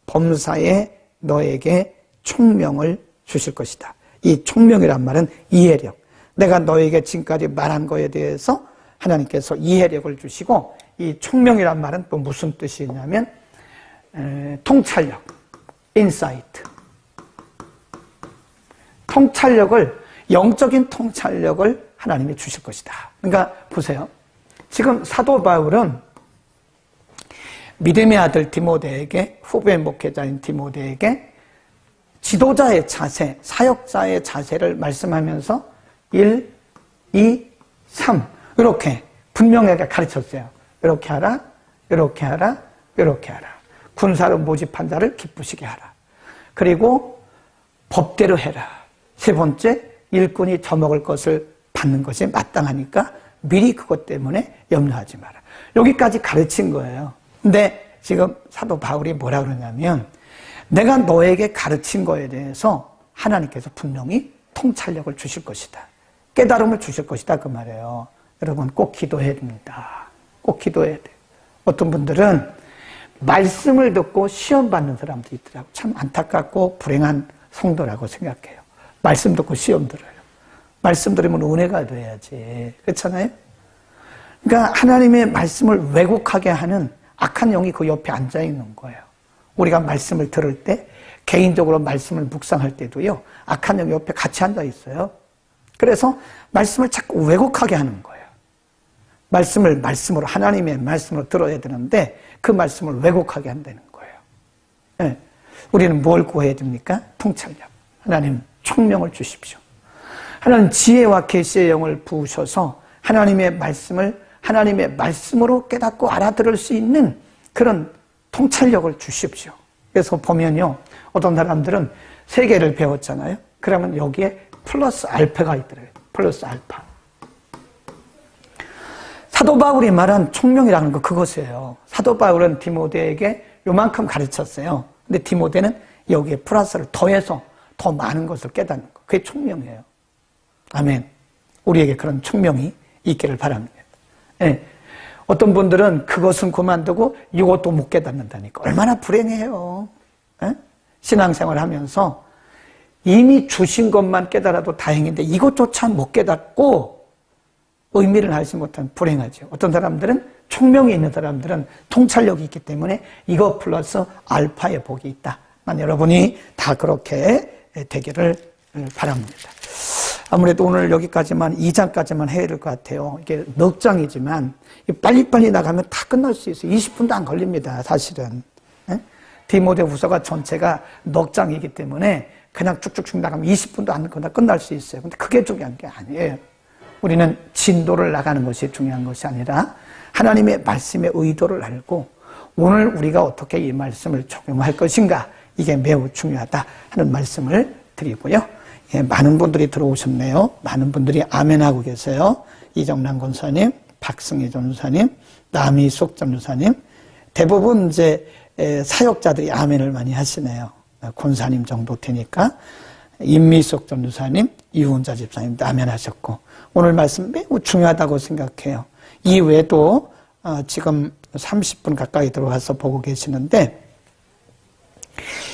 범사에 너에게 총명을 주실 것이다. 이 총명이란 말은 이해력. 내가 너에게 지금까지 말한 거에 대해서 하나님께서 이해력을 주시고, 이 총명이란 말은 또 무슨 뜻이냐면 통찰력, 인사이트. 통찰력을, 영적인 통찰력을 하나님이 주실 것이다. 그러니까 보세요. 지금 사도 바울은 믿음의 아들 디모데에게, 후배 목회자인 디모데에게 지도자의 자세, 사역자의 자세를 말씀하면서 1, 2, 3 이렇게 분명하게 가르쳤어요. 이렇게 하라, 이렇게 하라, 이렇게 하라. 군사로 모집한 자를 기쁘시게 하라. 그리고 법대로 해라. 세 번째, 일꾼이 저먹을 것을 받는 것이 마땅하니까 미리 그것 때문에 염려하지 마라. 여기까지 가르친 거예요. 근데 지금 사도 바울이 뭐라 그러냐면, 내가 너에게 가르친 거에 대해서 하나님께서 분명히 통찰력을 주실 것이다. 깨달음을 주실 것이다. 그 말이에요. 여러분 꼭 기도해야 됩니다. 꼭 기도해야 돼요. 어떤 분들은 말씀을 듣고 시험 받는 사람도 있더라고요. 참 안타깝고 불행한 성도라고 생각해요. 말씀 듣고 시험 들어요. 말씀 들으면 은혜가 돼야지. 그렇잖아요? 그러니까 하나님의 말씀을 왜곡하게 하는 악한 영이 그 옆에 앉아 있는 거예요. 우리가 말씀을 들을 때, 개인적으로 말씀을 묵상할 때도요, 악한 영이 옆에 같이 앉아 있어요. 그래서 말씀을 자꾸 왜곡하게 하는 거예요. 말씀으로, 하나님의 말씀으로 들어야 되는데 그 말씀을 왜곡하게 한다는 거예요. 네. 우리는 뭘 구해야 됩니까? 통찰력. 하나님 총명을 주십시오. 하나님 지혜와 계시의 영을 부으셔서 하나님의 말씀을 하나님의 말씀으로 깨닫고 알아들을 수 있는 그런 통찰력을 주십시오. 그래서 보면요, 어떤 사람들은 세계를 배웠잖아요. 그러면 여기에 플러스 알파가 있더라고요. 플러스 알파. 사도 바울이 말한 총명이라는 거 그것이에요. 사도 바울은 디모데에게 요만큼 가르쳤어요. 근데 디모데는 여기에 플러스를 더해서 더 많은 것을 깨닫는 거. 그게 총명이에요. 아멘. 우리에게 그런 총명이 있기를 바랍니다. 네. 어떤 분들은 그것은 그만두고 이것도 못 깨닫는다니까. 얼마나 불행해요. 네? 신앙생활을 하면서 이미 주신 것만 깨달아도 다행인데 이것조차 못 깨닫고 의미를 알지 못한 불행하죠. 어떤 사람들은, 총명이 있는 사람들은 통찰력이 있기 때문에 이거 플러스 알파의 복이 있다. 여러분이 다 그렇게 되기를 바랍니다. 아무래도 오늘 여기까지만, 2장까지만 해야 될 것 같아요. 이게 넉 장이지만 빨리빨리 나가면 다 끝날 수 있어요. 20분도 안 걸립니다, 사실은. 디모데 후서가 전체가 넉 장이기 때문에 그냥 쭉쭉쭉 나가면 20분도 안 끝날 수 있어요. 근데 그게 중요한 게 아니에요. 우리는 진도를 나가는 것이 중요한 것이 아니라 하나님의 말씀의 의도를 알고 오늘 우리가 어떻게 이 말씀을 적용할 것인가, 이게 매우 중요하다 하는 말씀을 드리고요. 예, 많은 분들이 들어오셨네요. 많은 분들이 아멘하고 계세요. 이정란 권사님, 박승희 전사님, 남희숙 전사님, 대부분 이제 사역자들이 아멘을 많이 하시네요. 권사님 정도 되니까. 임미숙 전사님, 이훈자 집사님도 아멘 하셨고, 오늘 말씀 매우 중요하다고 생각해요. 이 외에도 지금 30분 가까이 들어와서 보고 계시는데,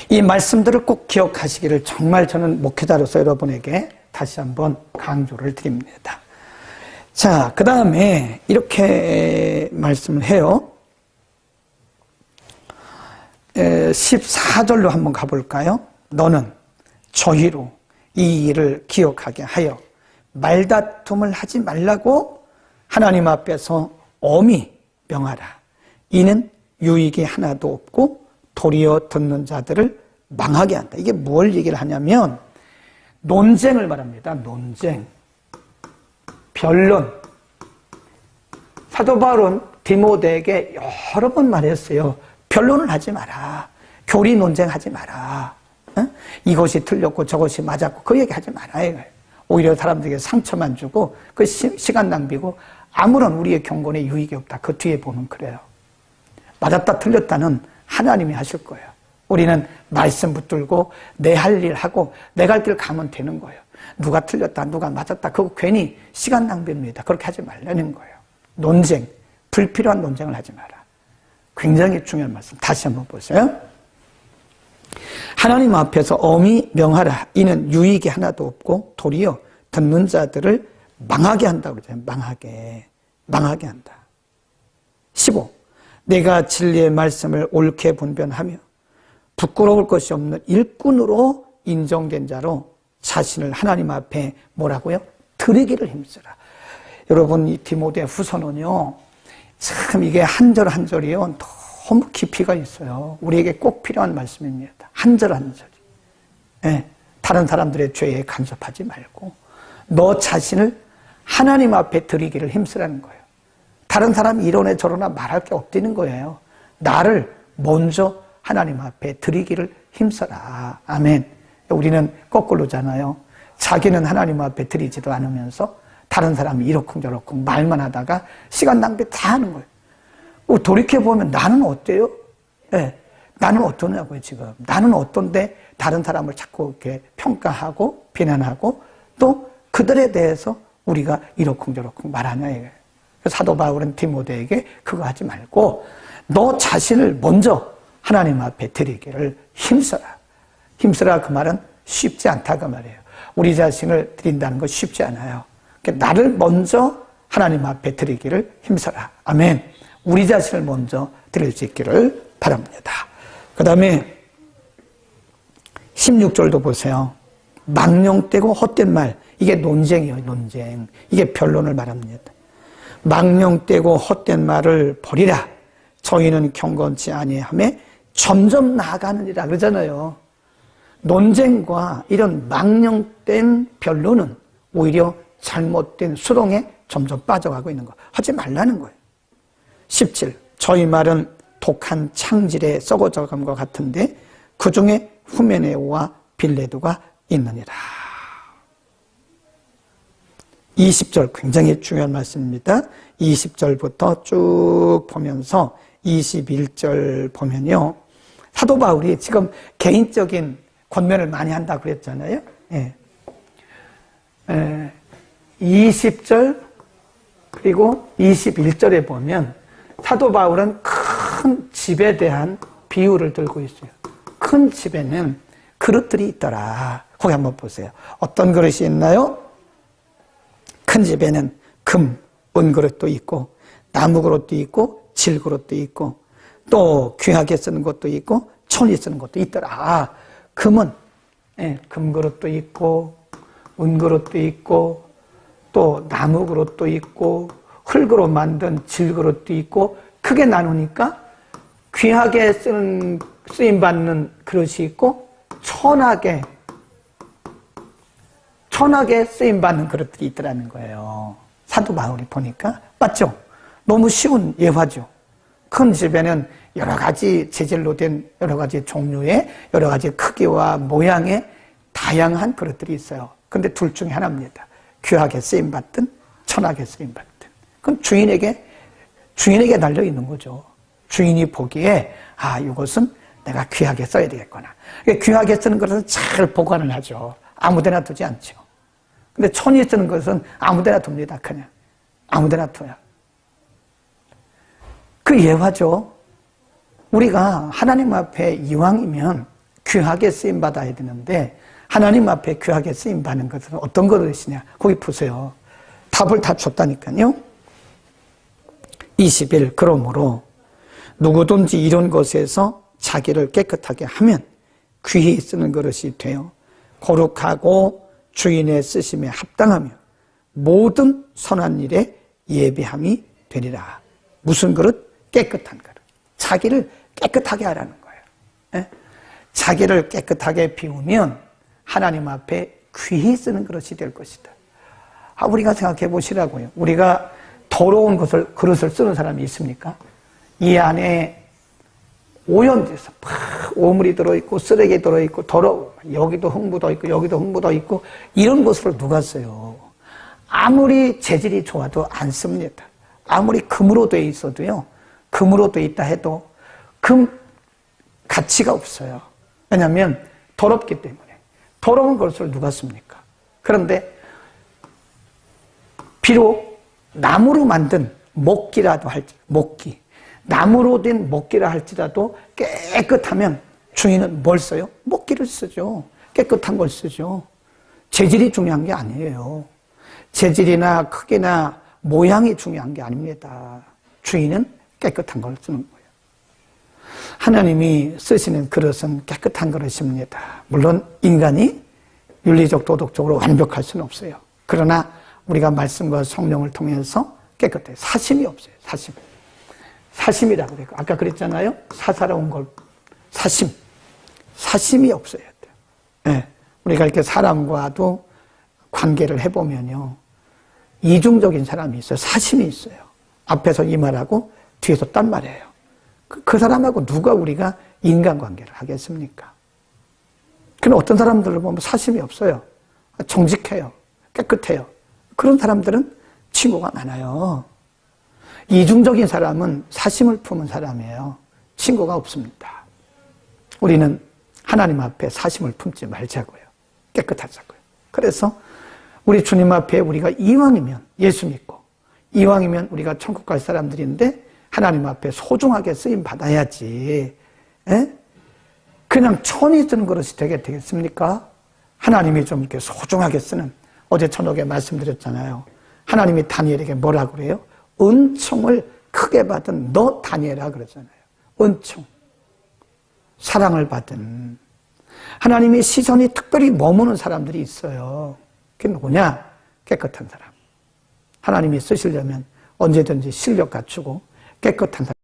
이 말씀들을 꼭 기억하시기를 정말 저는 목회자로서 여러분에게 다시 한번 강조를 드립니다. 자, 그 다음에 이렇게 말씀을 해요. 14절로 한번 가볼까요? 너는 저희로 이 일을 기억하게 하여 말다툼을 하지 말라고 하나님 앞에서 엄히 명하라. 이는 유익이 하나도 없고 도리어 듣는 자들을 망하게 한다. 이게 뭘 얘기를 하냐면 논쟁을 말합니다. 논쟁, 변론. 사도 바울은 디모데에게 여러 번 말했어요. 변론을 하지 마라. 교리 논쟁하지 마라. 이것이 틀렸고 저것이 맞았고 그 얘기하지 마라. 오히려 사람들에게 상처만 주고 그 시간 낭비고 아무런 우리의 경건에 유익이 없다. 그 뒤에 보면 그래요. 맞았다 틀렸다는 하나님이 하실 거예요. 우리는 말씀 붙들고 내 할 일 하고 내 갈 길 가면 되는 거예요. 누가 틀렸다 누가 맞았다 그거 괜히 시간 낭비입니다. 그렇게 하지 말라는 거예요. 논쟁, 불필요한 논쟁을 하지 마라. 굉장히 중요한 말씀. 다시 한번 보세요. 하나님 앞에서 엄히 명하라. 이는 유익이 하나도 없고 도리어 듣는 자들을 망하게 한다고 그러잖아요. 망하게 한다. 15. 내가 진리의 말씀을 옳게 분별하며 부끄러울 것이 없는 일꾼으로 인정된 자로 자신을 하나님 앞에 뭐라고요? 드리기를 힘쓰라. 여러분 이 디모데 후서는요. 참 이게 한 절 한 절이요. 너무 깊이가 있어요. 우리에게 꼭 필요한 말씀입니다. 한 절 한 절이. 네, 다른 사람들의 죄에 간섭하지 말고 너 자신을 하나님 앞에 드리기를 힘쓰라는 거예요. 다른 사람이 이러네 저러나 말할 게 없다는 거예요. 나를 먼저 하나님 앞에 드리기를 힘써라. 아멘. 우리는 거꾸로잖아요. 자기는 하나님 앞에 드리지도 않으면서 다른 사람이 이러쿵저러쿵 말만 하다가 시간 낭비 다 하는 거예요. 돌이켜보면 나는 어때요? 네, 나는 어떠냐고요 지금. 나는 어떤데 다른 사람을 자꾸 이렇게 평가하고 비난하고 또 그들에 대해서 우리가 이러쿵저러쿵 말하냐 이거예요. 사도 바울은 디모데에게 그거 하지 말고 너 자신을 먼저 하나님 앞에 드리기를 힘써라. 힘쓰라 그 말은 쉽지 않다 그 말이에요. 우리 자신을 드린다는 건 쉽지 않아요. 그러니까 나를 먼저 하나님 앞에 드리기를 힘써라. 아멘. 우리 자신을 먼저 드릴 수 있기를 바랍니다. 그 다음에 16절도 보세요. 망령되고 헛된 말. 이게 논쟁이에요. 논쟁. 이게 변론을 말합니다. 망령되고 헛된 말을 버리라. 저희는 경건치 아니하매 점점 나아가느니라 그러잖아요. 논쟁과 이런 망령된 변론은 오히려 잘못된 수렁에 점점 빠져가고 있는 거. 하지 말라는 거예요. 17. 저희 말은 독한 창질에 썩어져감과 같은데 그 중에 후메네오와 빌레도가 있느니라. 20절 굉장히 중요한 말씀입니다. 20절부터 쭉 보면서 21절 보면요. 사도 바울이 지금 개인적인 권면을 많이 한다고 그랬잖아요. 20절 그리고 21절에 보면 사도 바울은 큰 집에 대한 비유를 들고 있어요. 큰 집에는 그릇들이 있더라. 거기 한번 보세요. 어떤 그릇이 있나요? 큰 집에는 금, 은그릇도 있고 나무 그릇도 있고 질 그릇도 있고 또 귀하게 쓰는 것도 있고 천이 쓰는 것도 있더라. 금은 금 그릇도 있고 은 그릇도 있고 또 나무 그릇도 있고 흙으로 만든 질 그릇도 있고 크게 나누니까 귀하게 쓰임 받는 그릇이 있고 천하게 쓰임 받는 그릇들이 있더라는 거예요. 사도 바울이 보니까 맞죠? 너무 쉬운 예화죠. 큰 집에는 여러 가지 재질로 된 여러 가지 종류의 여러 가지 크기와 모양의 다양한 그릇들이 있어요. 근데 둘 중에 하나입니다. 귀하게 쓰임 받든 천하게 쓰임 받든. 그럼 주인에게 달려 있는 거죠. 주인이 보기에 이것은 내가 귀하게 써야 되겠구나. 귀하게 쓰는 것은 잘 보관을 하죠. 아무데나 두지 않죠. 근데 천이 쓰는 것은 아무데나 둡니다. 그냥 아무데나 둬요. 그 예화죠. 우리가 하나님 앞에 이왕이면 귀하게 쓰임 받아야 되는데 하나님 앞에 귀하게 쓰임 받는 것은 어떤 것이냐? 거기 보세요. 답을 다 줬다니까요. 21. 그러므로 누구든지 이런 것에서 자기를 깨끗하게 하면 귀히 쓰는 그릇이 되어 거룩하고 주인의 쓰심에 합당하며 모든 선한 일에 예비함이 되리라. 무슨 그릇? 깨끗한 그릇. 자기를 깨끗하게 하라는 거예요. 예? 자기를 깨끗하게 비우면 하나님 앞에 귀히 쓰는 그릇이 될 것이다. 우리가 생각해 보시라고요. 우리가 더러운 그릇을 쓰는 사람이 있습니까? 이 안에 오염돼서 오물이 들어있고 쓰레기 들어있고 더러워. 여기도 흙 있고 여기도 흙 있고 이런 것을 누가 써요? 아무리 재질이 좋아도 안 씁니다. 아무리 금으로 돼 있어도요. 금으로 돼 있다 해도 금 가치가 없어요. 왜냐하면 더럽기 때문에. 더러운 것을 누가 씁니까? 그런데 비록 나무로 만든 목기라도 할지라도 목기. 나무로 된 목기라 할지라도 깨끗하면 주인은 뭘 써요? 목기를 쓰죠. 깨끗한 걸 쓰죠. 재질이 중요한 게 아니에요. 재질이나 크기나 모양이 중요한 게 아닙니다. 주인은 깨끗한 걸 쓰는 거예요. 하나님이 쓰시는 그릇은 깨끗한 그릇입니다. 물론 인간이 윤리적 도덕적으로 완벽할 수는 없어요. 그러나 우리가 말씀과 성령을 통해서 깨끗해요. 사심이 없어요. 사심이라고 그래요. 아까 그랬잖아요. 사사로운 걸 사심이 없어야 돼요. 네. 우리가 이렇게 사람과도 관계를 해보면요. 이중적인 사람이 있어요. 사심이 있어요. 앞에서 이 말하고 뒤에서 딴 말이에요. 그 사람하고 누가 우리가 인간관계를 하겠습니까? 그럼 어떤 사람들을 보면 사심이 없어요. 정직해요. 깨끗해요. 그런 사람들은 친구가 많아요. 이중적인 사람은 사심을 품은 사람이에요. 친구가 없습니다. 우리는 하나님 앞에 사심을 품지 말자고요. 깨끗하자고요. 그래서 우리 주님 앞에 우리가 이왕이면 예수 믿고 이왕이면 우리가 천국 갈 사람들인데 하나님 앞에 소중하게 쓰임 받아야지. 에? 그냥 천히 쓰는 그릇이 되겠습니까? 하나님이 좀 이렇게 소중하게 쓰는, 어제 저녁에 말씀드렸잖아요. 하나님이 다니엘에게 뭐라고 그래요? 은총을 크게 받은 너 다니엘아 그러잖아요. 은총. 사랑을 받은. 하나님의 시선이 특별히 머무는 사람들이 있어요. 그게 누구냐? 깨끗한 사람. 하나님이 쓰시려면 언제든지 실력 갖추고 깨끗한 사람.